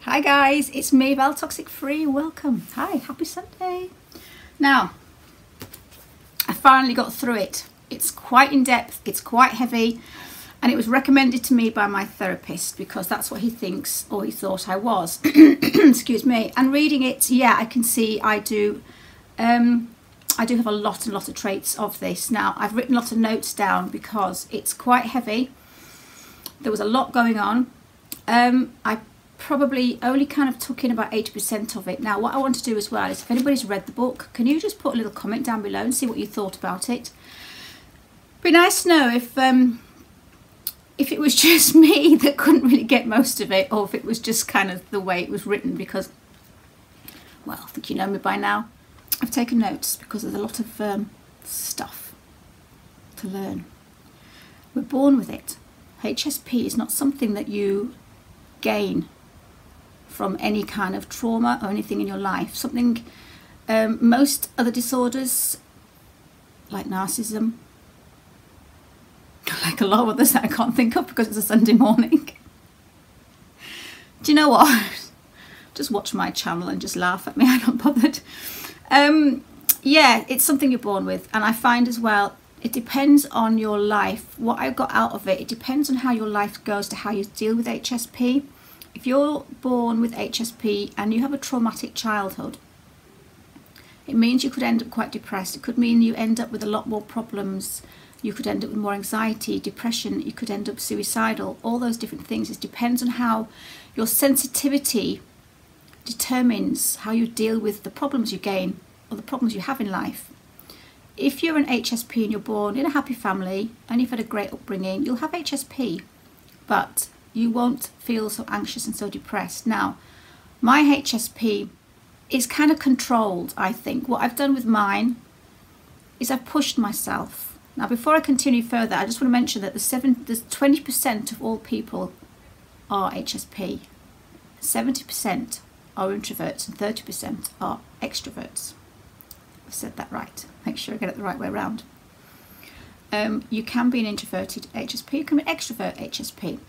Hi guys, it's me, Val Toxic Free. Welcome. Hi, happy Sunday. Now, I finally got through it. It's quite in depth, it's quite heavy, and it was recommended to me by my therapist because that's what he thinks or he thought I was. Excuse me. And reading it, yeah, I can see I do have a lot of traits of this. Now, I've written a lot of notes down because it's quite heavy. There was a lot going on. I probably only kind of took in about 80% of it. Now, what I want to do as well is, if anybody's read the book, can you just put a little comment down below and see what you thought about it? Be nice to know if it was just me that couldn't really get most of it, or if it was just kind of the way it was written, because, well, I think you know me by now. I've taken notes because there's a lot of stuff to learn. We're born with it. HSP is not something that you gain from any kind of trauma or anything in your life. Something most other disorders, like narcissism, like a lot of others that I can't think of because it's a Sunday morning. Do you know what? Just watch my channel and just laugh at me. I'm not bothered. Yeah, it's something you're born with, and I find as well, it depends on your life. What I got out of it, it depends on how your life goes to how you deal with HSP. If you're born with HSP and you have a traumatic childhood, it means you could end up quite depressed. It could mean you end up with a lot more problems. You could end up with more anxiety, depression. You could end up suicidal. All those different things. It depends on how your sensitivity determines how you deal with the problems you gain or the problems you have in life. If you're an HSP and you're born in a happy family and you've had a great upbringing, you'll have HSP, but you won't feel so anxious and so depressed. Now, my HSP is kind of controlled, I think. What I've done with mine is I've pushed myself. Now, before I continue further, I just want to mention that there's 20% of all people are HSP. 70% are introverts and 30% are extroverts. I've said that right. Make sure I get it the right way around. You can be an introverted HSP, you can be an extrovert HSP.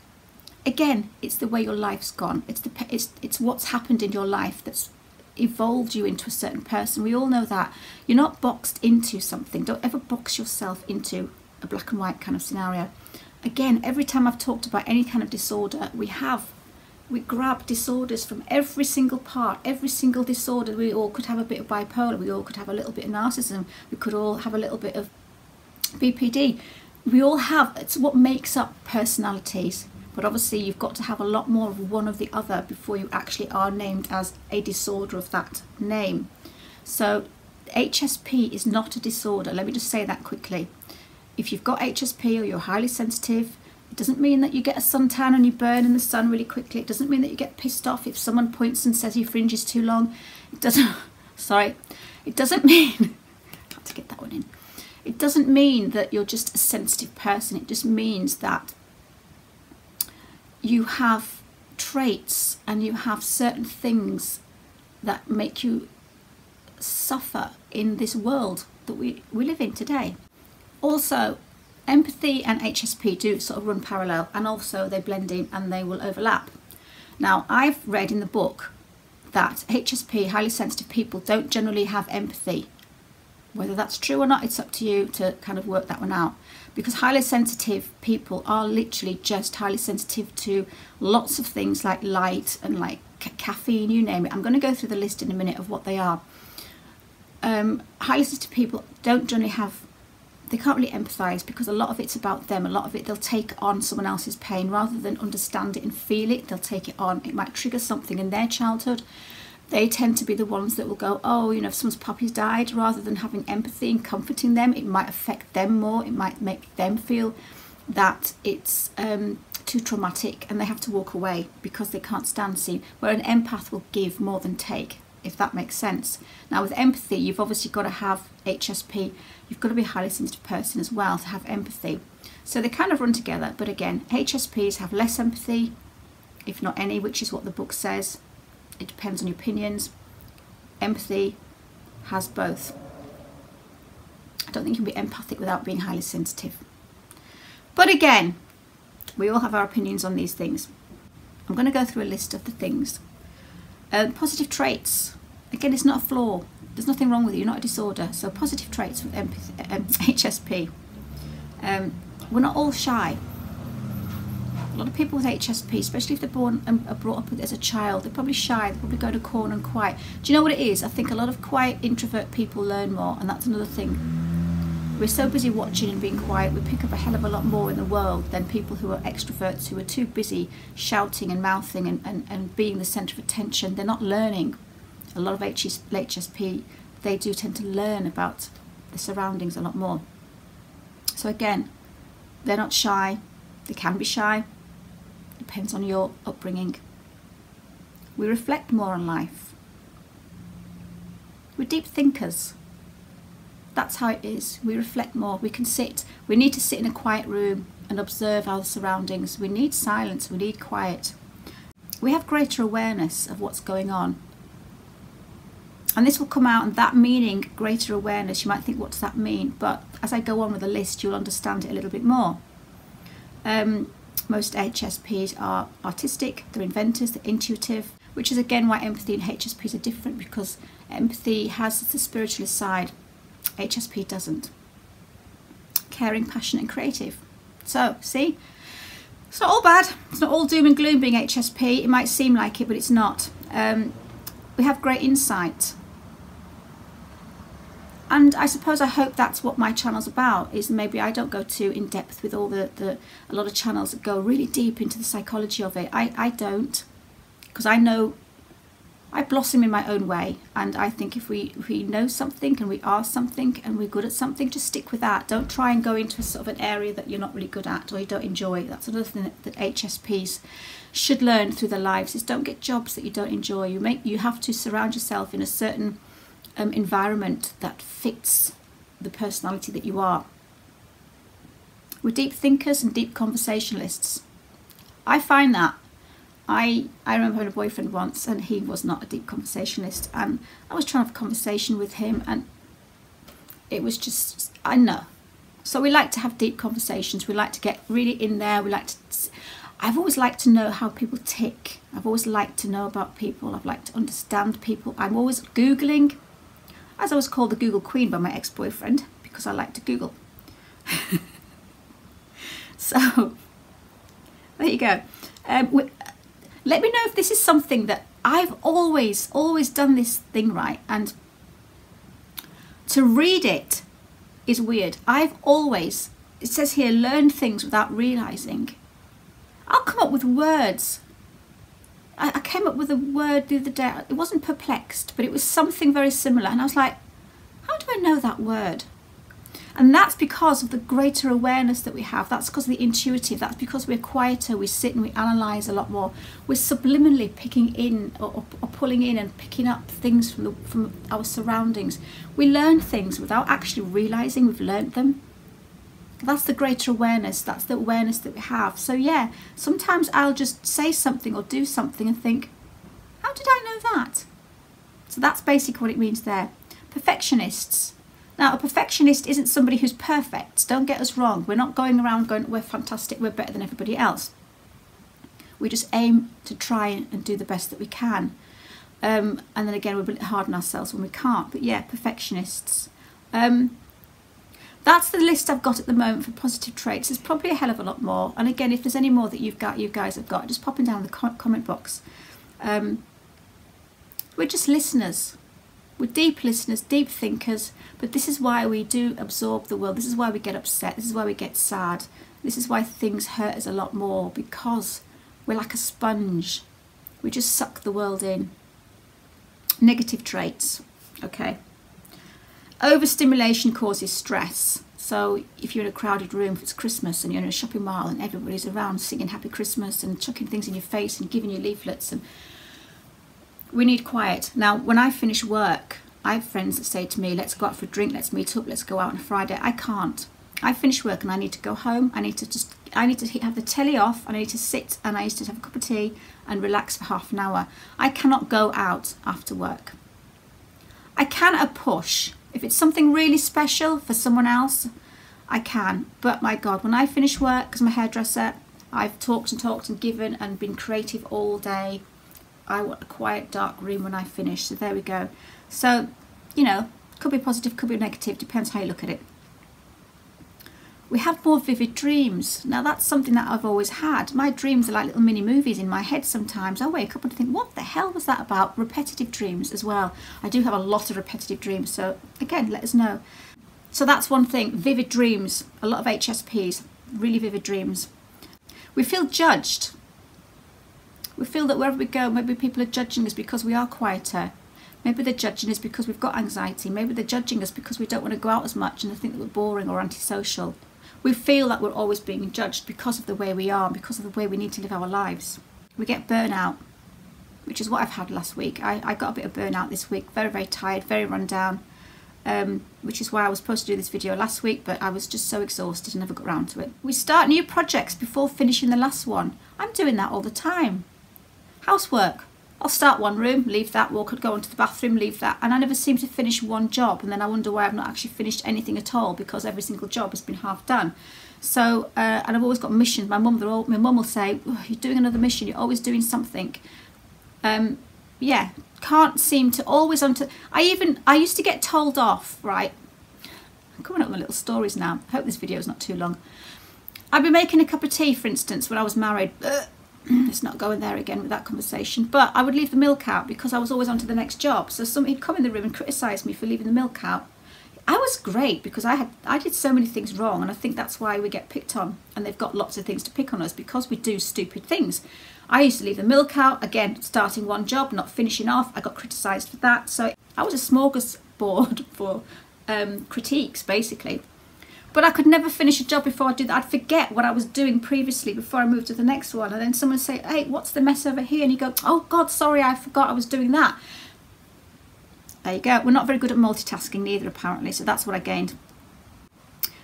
Again, it's the way your life's gone. It's what's happened in your life that's evolved you into a certain person. We all know that. You're not boxed into something. Don't ever box yourself into a black and white kind of scenario. Again, every time I've talked about any kind of disorder, we grab disorders from every single part, every single disorder. We all could have a bit of bipolar, we all could have a little bit of narcissism, we could all have a little bit of BPD. We all have, it's what makes up personalities. But obviously you've got to have a lot more of one of the other before you actually are named as a disorder of that name. So HSP is not a disorder. Let me just say that quickly. If you've got HSP or you're highly sensitive, it doesn't mean that you get a suntan and you burn in the sun really quickly. It doesn't mean that you get pissed off if someone points and says your fringe is too long. It doesn't, sorry, it doesn't mean, I have to get that one in. It doesn't mean that you're just a sensitive person. It just means that you have traits and you have certain things that make you suffer in this world that we live in today. Also, empathy and HSP do sort of run parallel, and also they blend in and they will overlap. Now, I've read in the book that HSP, highly sensitive people, don't generally have empathy. Whether that's true or not, it's up to you to kind of work that one out. Because highly sensitive people are literally just highly sensitive to lots of things like light and like caffeine, you name it. I'm going to go through the list in a minute of what they are. Highly sensitive people don't generally have, they can't really empathise because a lot of it's about them. A lot of it, they'll take on someone else's pain rather than understand it and feel it. They'll take it on. It might trigger something in their childhood. They tend to be the ones that will go, oh, you know, if someone's puppy's died, rather than having empathy and comforting them, it might affect them more. It might make them feel that it's too traumatic and they have to walk away because they can't stand seeing. Where an empath will give more than take, if that makes sense. Now, with empathy, you've obviously got to have HSP. You've got to be a highly sensitive person as well to have empathy. So they kind of run together. But again, HSPs have less empathy, if not any, which is what the book says. It depends on your opinions. Empathy has both. I don't think you can be empathic without being highly sensitive. But again, we all have our opinions on these things. I'm going to go through a list of the things Positive traits. Again, it's not a flaw. There's nothing wrong with you. You're not a disorder. So positive traits with HSP. We're not all shy. A lot of people with HSP, especially if they're born and are brought up as a child, they're probably shy. They probably go to a corner and quiet. Do you know what it is? I think a lot of quiet introvert people learn more, and that's another thing. We're so busy watching and being quiet, we pick up a hell of a lot more in the world than people who are extroverts, who are too busy shouting and mouthing and being the centre of attention. They're not learning. A lot of HSP, they do tend to learn about the surroundings a lot more. So again, they're not shy. They can be shy. Depends on your upbringing. We reflect more on life. We're deep thinkers. That's how it is. We reflect more. We can sit. We need to sit in a quiet room and observe our surroundings. We need silence. We need quiet. We have greater awareness of what's going on. And this will come out, and that meaning greater awareness, you might think, what does that mean? But as I go on with the list, you'll understand it a little bit more. Most HSPs are artistic, they're inventors, they're intuitive, which is again why empathy and HSPs are different, because empathy has the spiritualist side, HSP doesn't. Caring, passionate and creative. So, see? It's not all bad. It's not all doom and gloom being HSP. It might seem like it, but it's not. We have great insight. And I suppose, I hope that's what my channel's about, is maybe I don't go too in depth with all a lot of channels that go really deep into the psychology of it. I don't, because I know I blossom in my own way, and I think if we know something and we are something and we're good at something, just stick with that. Don't try and go into a sort of an area that you're not really good at or you don't enjoy. That's another thing that HSPs should learn through their lives, is don't get jobs that you don't enjoy. You have to surround yourself in a certain environment that fits the personality that you are. We're deep thinkers and deep conversationalists. I find that. I remember having a boyfriend once, and he was not a deep conversationalist, and I was trying to have a conversation with him, and it was just, I know. So we like to have deep conversations. We like to get really in there. We like to, I've always liked to know how people tick. I've always liked to know about people. I've liked to understand people. I'm always Googling, as I was called the Google Queen by my ex-boyfriend, because I like to Google. So, there you go. Let me know if this is something that I've always done this thing right, and to read it is weird. I've always, it says here, learn things without realising. I'll come up with words. I came up with a word the other day. It wasn't perplexed, but it was something very similar. And I was like, how do I know that word? And that's because of the greater awareness that we have. That's because of the intuitive. That's because we're quieter. We sit and we analyse a lot more. We're subliminally picking in or pulling in and picking up things from our surroundings. We learn things without actually realising we've learnt them. That's the greater awareness. That's the awareness that we have. So yeah, sometimes I'll just say something or do something and think, how did I know that? So that's basically what it means there. Perfectionists. Now, a perfectionist isn't somebody who's perfect. Don't get us wrong. We're not going around going, we're fantastic, we're better than everybody else. We just aim to try and do the best that we can. And then again, we're a bit hard on ourselves when we can't. But yeah, perfectionists. That's the list I've got at the moment for positive traits. There's probably a hell of a lot more. And again, if there's any more that you guys have got, just pop them down in the comment box. We're just listeners. We're deep listeners, deep thinkers, but this is why we do absorb the world. This is why we get upset. This is why we get sad. This is why things hurt us a lot more, because we're like a sponge. We just suck the world in. Negative traits, okay. Overstimulation causes stress. So if you're in a crowded room, if it's Christmas and you're in a shopping mall and everybody's around singing Happy Christmas and chucking things in your face and giving you leaflets, and we need quiet. Now, when I finish work, I have friends that say to me, let's go out for a drink, let's meet up, let's go out on a Friday. I can't. I finish work and I need to go home. I need to have the telly off, and I need to sit and I need to have a cup of tea and relax for half an hour. I cannot go out after work. I can at a push. If it's something really special for someone else, I can. But my God, when I finish work, because I'm a hairdresser, I've talked and talked and given and been creative all day. I want a quiet, dark room when I finish. So there we go. So, you know, could be positive, could be negative, depends how you look at it. We have more vivid dreams. Now that's something that I've always had. My dreams are like little mini movies in my head sometimes. I wake up and think, what the hell was that about? Repetitive dreams as well. I do have a lot of repetitive dreams, so again, let us know. So that's one thing, vivid dreams. A lot of HSPs, really vivid dreams. We feel judged. We feel that wherever we go, maybe people are judging us because we are quieter. Maybe they're judging us because we've got anxiety. Maybe they're judging us because we don't want to go out as much and they think that we're boring or antisocial. We feel that we're always being judged because of the way we are, because of the way we need to live our lives. We get burnout, which is what I've had last week. I got a bit of burnout this week, very, very tired, very run down, which is why I was supposed to do this video last week, but I was just so exhausted and never got around to it. We start new projects before finishing the last one. I'm doing that all the time. Housework. I'll start one room, leave that, go onto the bathroom, leave that, and I never seem to finish one job, and then I wonder why I've not actually finished anything at all, because every single job has been half done. So, and I've always got missions. My mum will say, oh, you're doing another mission, you're always doing something. Yeah, can't seem to, always onto, I used to get told off, right? I'm coming up with my little stories now. I hope this video is not too long. I'd be making a cup of tea, for instance, when I was married. Let's not go in there again with that conversation, but I would leave the milk out because I was always on to the next job. So somebody'd come in the room and criticise me for leaving the milk out. I was great because I did so many things wrong, and I think that's why we get picked on, and they've got lots of things to pick on us because we do stupid things. I used to leave the milk out, again, starting one job, not finishing off. I got criticised for that. So I was a smorgasbord for critiques, basically. But I could never finish a job before I did that. I'd forget what I was doing previously before I moved to the next one. And then someone would say, hey, what's the mess over here? And you go, oh God, sorry, I forgot I was doing that. There you go. We're not very good at multitasking neither, apparently. So that's what I gained.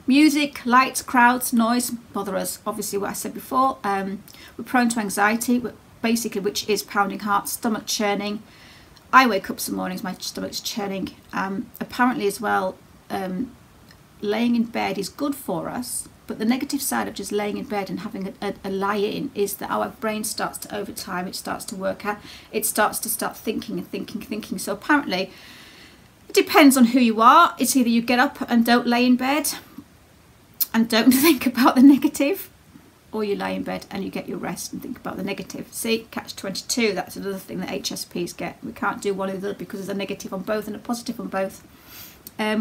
Music, lights, crowds, noise bother us. Obviously, what I said before. We're prone to anxiety, basically, which is pounding heart, stomach churning. I wake up some mornings, my stomach's churning. Apparently as well, laying in bed is good for us, but the negative side of just laying in bed and having a lie-in is that our brain starts to, over time, it starts to work out, it starts to start thinking and thinking. So apparently, it depends on who you are. It's either you get up and don't lay in bed and don't think about the negative, or you lie in bed and you get your rest and think about the negative. See, catch-22, that's another thing that HSPs get. We can't do one or the other because there's a negative on both and a positive on both.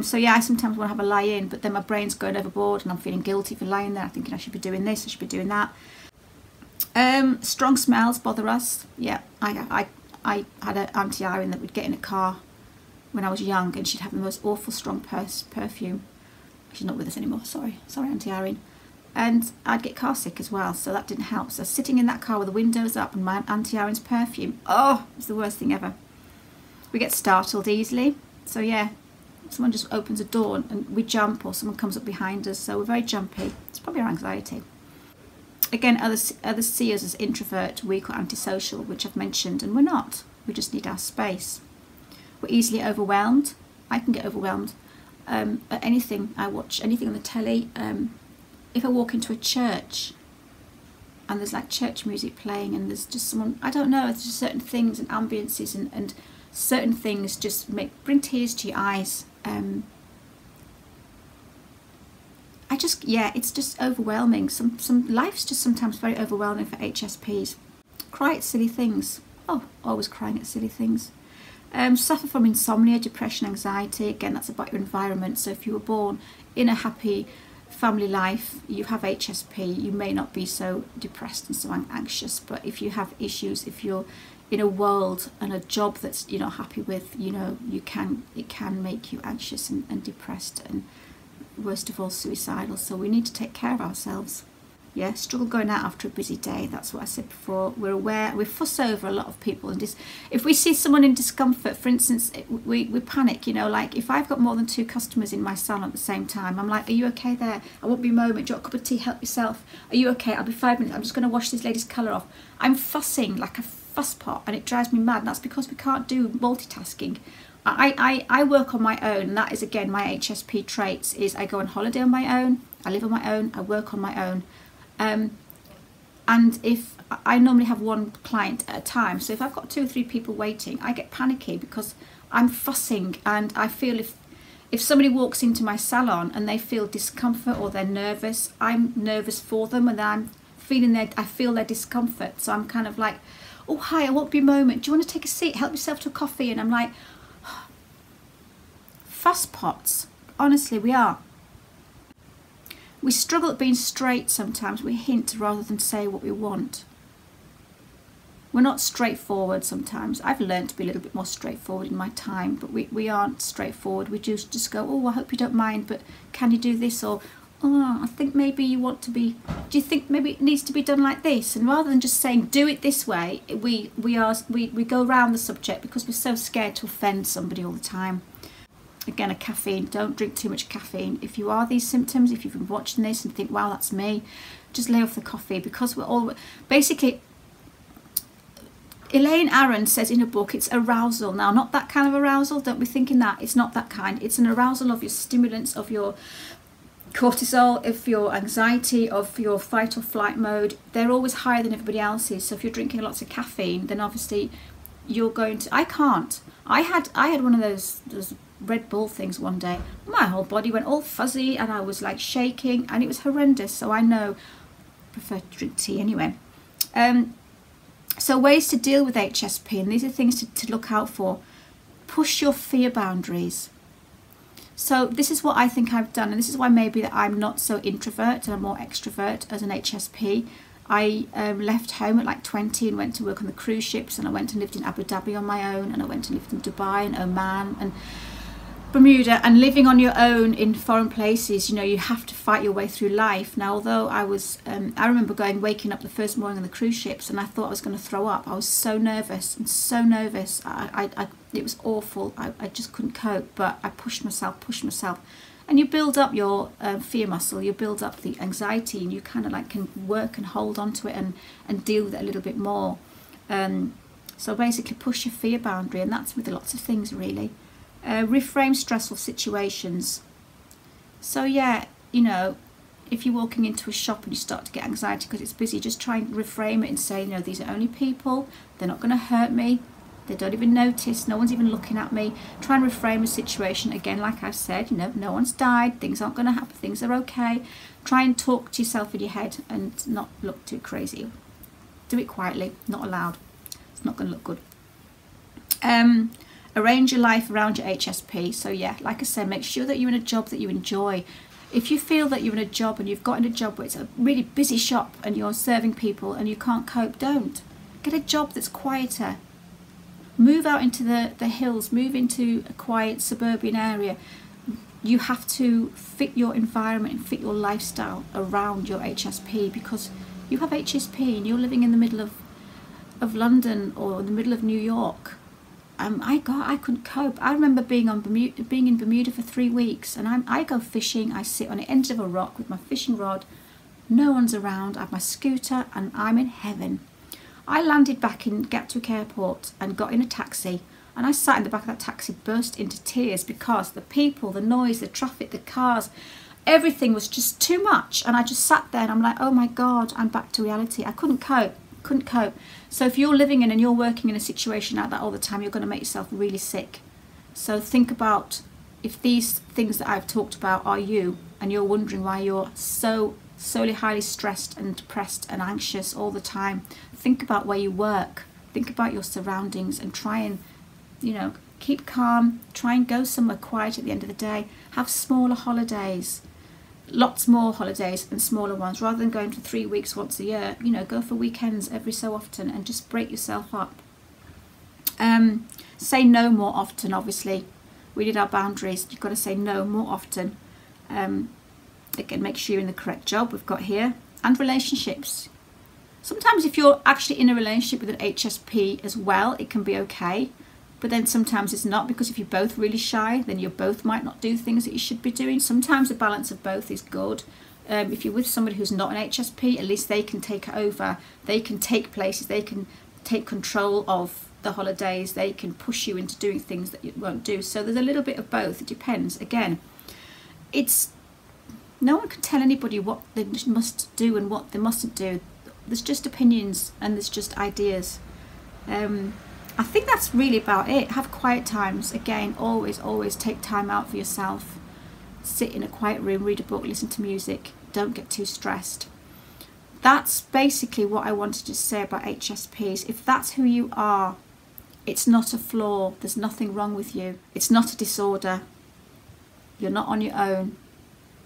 So yeah, I sometimes want to have a lie in, but then my brain's going overboard and I'm feeling guilty for lying there, thinking I should be doing this, I should be doing that. Strong smells bother us. Yeah, I had an Auntie Irene that would get in a car when I was young and she'd have the most awful strong perfume. She's not with us anymore, sorry Auntie Irene. And I'd get car sick as well, so that didn't help. So sitting in that car with the windows up and my Auntie Irene's perfume, oh, it's the worst thing ever. We get startled easily, so yeah. Someone just opens a door and we jump, or someone comes up behind us, so we're very jumpy. It's probably our anxiety. Again, others see us as introvert, weak or antisocial, which I've mentioned, and we're not. We just need our space. We're easily overwhelmed. I can get overwhelmed at anything. I watch anything on the telly. If I walk into a church and there's like church music playing and there's just someone, I don't know, there's just certain things and ambiences and certain things just bring tears to your eyes. It's just overwhelming. Some life's just sometimes very overwhelming for HSPs. Cry at silly things. Oh, always crying at silly things. Suffer from insomnia, depression, anxiety. Again, that's about your environment. So if you were born in a happy family life, you have HSP, you may not be so depressed and so anxious. But if you have issues, if you're in a world and a job that's you're not happy with, you know, it can make you anxious and depressed and worst of all suicidal. So we need to take care of ourselves. Yeah, struggle going out after a busy day. That's what I said before. We're aware, we fuss over a lot of people, and just if we see someone in discomfort, for instance, we panic. You know, like if I've got more than 2 customers in my salon at the same time, I'm like, are you okay there? I won't be a moment. Do you want a cup of tea? Help yourself. Are you okay? I'll be 5 minutes. I'm just going to wash this lady's colour off. I'm fussing like a fuss pot, and it drives me mad. And that's because we can't do multitasking. I work on my own, and that is again my HSP traits. Is I go on holiday on my own, I live on my own, I work on my own. And And if I normally have one client at a time, so if I've got 2 or 3 people waiting, I get panicky because I'm fussing, and I feel if somebody walks into my salon and they feel discomfort or they're nervous, I'm nervous for them, and I'm feeling I feel their discomfort. So I'm kind of like, oh hi, I won't be a moment. Do you want to take a seat? Help yourself to a coffee. And I'm like, fuss pots. Honestly, we are. We struggle at being straight sometimes. We hint rather than say what we want. We're not straightforward sometimes. I've learned to be a little bit more straightforward in my time, but we aren't straightforward. We just go, oh, I hope you don't mind, but can you do this? Or, oh, I think maybe you want to be, do you think maybe it needs to be done like this? And rather than just saying, do it this way, we go around the subject because we're so scared to offend somebody all the time. Again, a caffeine, don't drink too much caffeine. If you are these symptoms, if you've been watching this and think, wow, that's me, just lay off the coffee, because we're all, basically, Elaine Aron says in her book, it's arousal. Now, not that kind of arousal, don't be thinking that. It's not that kind. It's an arousal of your stimulants, of your cortisol, of your anxiety, of your fight or flight mode. They're always higher than everybody else's. So if you're drinking lots of caffeine, then obviously you're going to, I can't. I had one of those Red Bull things one day. My whole body went all fuzzy and I was like shaking, and it was horrendous. So I know, I prefer to drink tea anyway. So ways to deal with HSP, and these are things to look out for. Push your fear boundaries. So this is what I think I've done, and this is why maybe that I'm not so introvert and I'm more extrovert as an HSP. I left home at like 20 and went to work on the cruise ships, and I went and lived in Abu Dhabi on my own, and I went and lived in Dubai and Oman and Bermuda. And living on your own in foreign places, you know, you have to fight your way through life. Now, although I was, I remember waking up the first morning on the cruise ships, and I thought I was going to throw up. I was so nervous and so nervous. It was awful. I just couldn't cope, but I pushed myself. And you build up your fear muscle, you build up the anxiety, and you kind of like can work and hold on to it and deal with it a little bit more. So basically push your fear boundary, and that's with lots of things really. Reframe stressful situations. So yeah, you know, if you're walking into a shop and you start to get anxiety because it's busy, just try and reframe it and say, you know, these are only people, they're not going to hurt me, they don't even notice, no one's even looking at me. Try and reframe a situation. Again, like I've said, you know, no one's died, things aren't going to happen, things are okay. Try and talk to yourself in your head and not look too crazy. Do it quietly, not aloud. It's not going to look good. Arrange your life around your HSP. So yeah, like I said, make sure that you're in a job that you enjoy. If you feel that you're in a job and you've got in a job where it's a really busy shop and you're serving people and you can't cope, don't. Get a job that's quieter. Move out into the hills, move into a quiet suburban area. You have to fit your environment and fit your lifestyle around your HSP, because you have HSP and you're living in the middle of London or in the middle of New York. I couldn't cope. I remember being in Bermuda for 3 weeks, and I go fishing. I sit on the end of a rock with my fishing rod. No one's around. I have my scooter, and I'm in heaven. I landed back in Gatwick Airport and got in a taxi, and I sat in the back of that taxi, burst into tears, because the people, the noise, the traffic, the cars, everything was just too much. And I just sat there and I'm like, oh my God, I'm back to reality. I couldn't cope. So if you're living in and you're working in a situation like that all the time, you're going to make yourself really sick. So think about if these things that I've talked about are you, and you're wondering why you're so solely highly stressed and depressed and anxious all the time. Think about where you work, think about your surroundings, and try and, you know, keep calm. Try and go somewhere quiet at the end of the day. Have smaller holidays. Lots more holidays and smaller ones, rather than going for 3 weeks once a year. You know, go for weekends every so often and just break yourself up. Say no more often. Obviously, we did our boundaries. You've got to say no more often. Again, make sure you're in the correct job we've got here. And relationships. Sometimes if you're actually in a relationship with an HSP as well, it can be okay. But then sometimes it's not, because if you're both really shy, then you both might not do things that you should be doing. Sometimes a balance of both is good. If you're with somebody who's not an HSP, at least they can take over. They can take places. They can take control of the holidays. They can push you into doing things that you won't do. So there's a little bit of both. It depends. Again, no one can tell anybody what they must do and what they mustn't do. There's just opinions and there's just ideas. I think that's really about it. Have quiet times. Again, always take time out for yourself. Sit in a quiet room, read a book, listen to music. Don't get too stressed. That's basically what I wanted to say about HSPs. If that's who you are, it's not a flaw. There's nothing wrong with you. It's not a disorder. You're not on your own.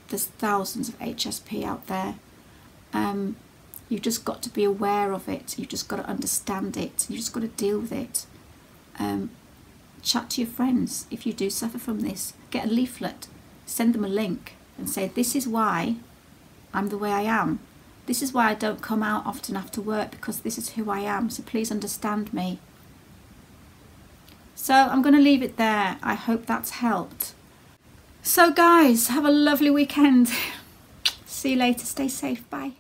There's thousands of HSP out there. You've just got to be aware of it. You've just got to understand it. You've just got to deal with it. Chat to your friends if you do suffer from this. Get a leaflet, send them a link and say, this is why I'm the way I am. This is why I don't come out often after work, because this is who I am. So please understand me. So I'm going to leave it there. I hope that's helped. So guys, have a lovely weekend. See you later. Stay safe. Bye.